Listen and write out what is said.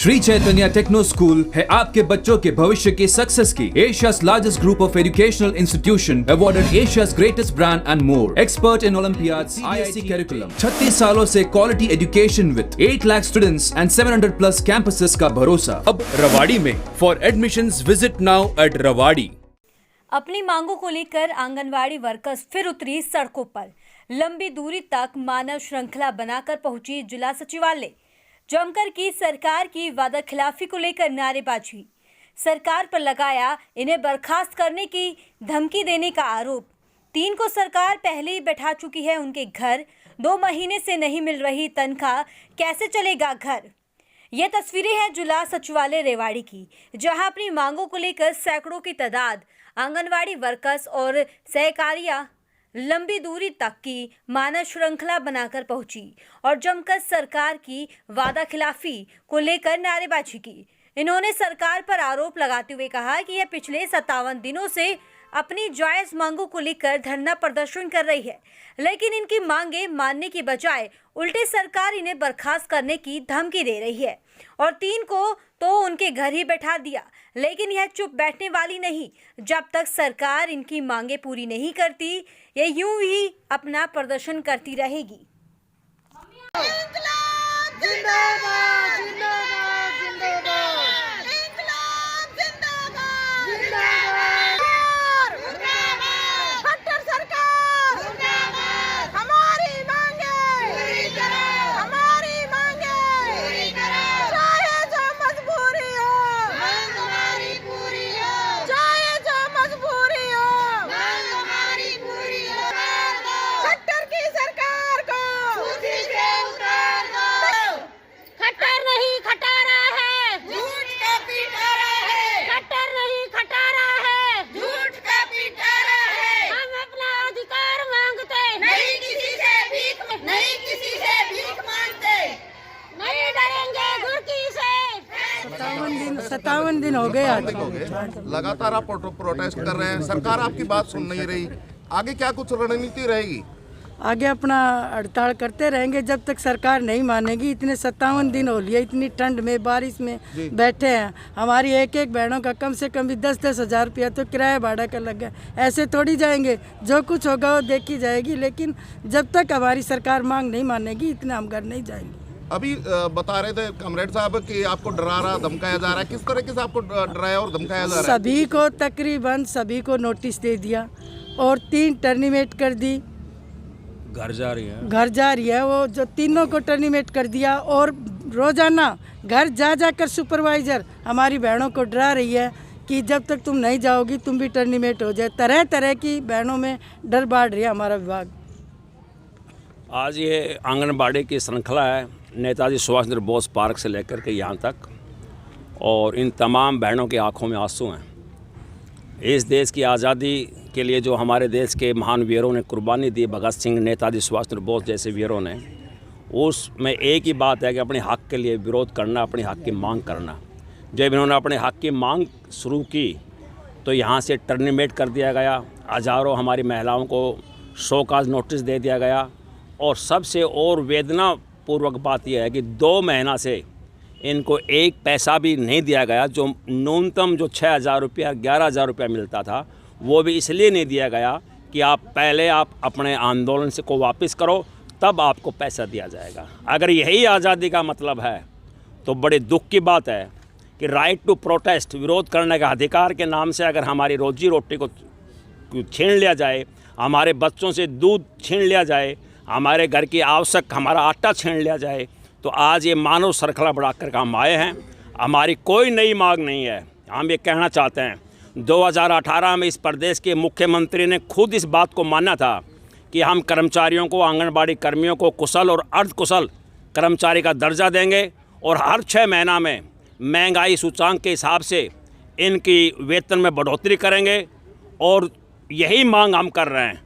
Shri Chaitanya techno school है आपके बच्चों के भविष्य की सक्सेस की एशिया's largest group of educational institution awarded Asia's greatest brand and more. Expert in Olympiads, CBSE curriculum. 36 सालों से quality education with 8 lakh students and 700 plus campuses का भरोसा अब रवाड़ी में. For admissions visit now at रवाड़ी. अपनी मांगों को लेकर आंगनवाड़ी वर्कर्स फिर उतरी सड़कों पर। लंबी दूरी तक मानव श्रृंखला बनाकर पहुंची जिला सचिवालय। जमकर की सरकार की वादा खिलाफी को लेकर नारेबाजी। सरकार पर लगाया इन्हें बर्खास्त करने की धमकी देने का आरोप। 3 को सरकार पहले ही बैठा चुकी है उनके घर। 2 महीने से नहीं मिल रही तनख्वाह, कैसे चलेगा घर। ये तस्वीरें हैं जिला सचिवालय रेवाड़ी की, जहां अपनी मांगों को लेकर सैकड़ों की तादाद आंगनवाड़ी वर्कर्स और सहकारियां लंबी दूरी तक की मानव श्रृंखला बनाकर पहुंची और जमकर सरकार की वादा खिलाफी को लेकर नारेबाजी की। इन्होंने सरकार पर आरोप लगाते हुए कहा कि यह पिछले 57 दिनों से अपनी जायज मांगों को लेकर धरना प्रदर्शन कर रही है, लेकिन इनकी मांगे मानने की बजाय उल्टे सरकार इन्हें बर्खास्त करने की धमकी दे रही है और 3 को तो उनके घर ही बैठा दिया। लेकिन यह चुप बैठने वाली नहीं। जब तक सरकार इनकी मांगे पूरी नहीं करती, यह यूं ही अपना प्रदर्शन करती रहेगी। इंकलाब जिंदाबाद, जिंदाबाद, जिंदाबाद। इंकलाब जिंदाबाद, जिंदाबाद। जिंदाबाद। खट्टर सरकार जिंदाबाद। हमारी मांगे पूरी करो, हमारी मांगे पूरी करो। चाहे जो मजबूरी हो, मांग हमारी पूरी हो। चाहे जो मजबूरी हो, मांग हमारी पूरी हो। खट्टर की सरकार को कुर्सी से उतार दो। खट्टर नहीं खटारा है, झूठ का पिटारा है। खट्टर नहीं खटारा है, झूठ का पिटारा है। हम अपना अधिकार मांगते, नहीं किसी से भीख, नहीं किसी से भीख मांगते, नहीं डरेंगे घुर्की से। 57 दिन हो गए आज। लगातार आप प्रोटेस्ट कर रहे हैं, सरकार आपकी बात सुन नहीं रही। आगे क्या कुछ रणनीति रहेगी? आगे अपना हड़ताल करते रहेंगे जब तक सरकार नहीं मानेगी। इतने 57 दिन हो लिए, इतनी ठंड में बारिश में बैठे हैं। हमारी एक एक बहनों का कम से कम भी 10-10 हज़ार रुपया तो किराया भाड़ा का लग गया। ऐसे थोड़ी जाएंगे, जो कुछ होगा वो देखी जाएगी, लेकिन जब तक हमारी सरकार मांग नहीं मानेगी इतना हम घर नहीं जाएंगे। अभी बता रहे थे कमरेड साहब कि आपको डरा रहा, धमकाया जा रहा है। किस तरीके से आपको डराया और धमकाया जा रहा है? सभी को, तकरीबन सभी को नोटिस दे दिया और 3 टर्मिनेट कर दी। घर जा रही है वो, जो तीनों को टर्मिनेट कर दिया और रोजाना घर जा जाकर सुपरवाइजर हमारी बहनों को डरा रही है कि जब तक तुम नहीं जाओगी तुम भी टर्मिनेट हो जाए। तरह तरह की बहनों में डर बाढ़ रही है हमारा विभाग। आज ये आंगनबाड़ी की श्रृंखला है, नेताजी सुभाष चंद्र बोस पार्क से लेकर के यहाँ तक, और इन तमाम बहनों की आंखों में आंसू हैं। इस देश की आज़ादी के लिए जो हमारे देश के महान वीरों ने कुर्बानी दी, भगत सिंह, नेताजी सुभाष चंद्र बोस जैसे वीरों ने, उसमें एक ही बात है कि अपने हक़ के लिए विरोध करना, अपने हक़ की मांग करना। जब इन्होंने अपने हक़ की मांग शुरू की तो यहाँ से टर्मिनेट कर दिया गया। हज़ारों हमारी महिलाओं को शोकाज नोटिस दे दिया गया। और सबसे और वेदनापूर्वक बात यह है कि 2 महीना से इनको एक पैसा भी नहीं दिया गया। जो न्यूनतम जो 6,000 रुपया, 11,000 रुपया मिलता था, वो भी इसलिए नहीं दिया गया कि आप अपने आंदोलन से को वापस करो, तब आपको पैसा दिया जाएगा। अगर यही आज़ादी का मतलब है तो बड़े दुख की बात है कि राइट टू प्रोटेस्ट, विरोध करने का अधिकार के नाम से अगर हमारी रोजी रोटी को छीन लिया जाए, हमारे बच्चों से दूध छीन लिया जाए, हमारे घर की आवश्यक हमारा आटा छीन लिया जाए, तो आज ये मानव श्रृंखला बढ़ाकर हम आए हैं। हमारी कोई नई मांग नहीं है। हम ये कहना चाहते हैं, 2018 में इस प्रदेश के मुख्यमंत्री ने खुद इस बात को माना था कि हम कर्मचारियों को, आंगनबाड़ी कर्मियों को कुशल और अर्धकुशल कर्मचारी का दर्जा देंगे और हर 6 महीना में महंगाई सूचांक के हिसाब से इनकी वेतन में बढ़ोतरी करेंगे, और यही मांग हम कर रहे हैं।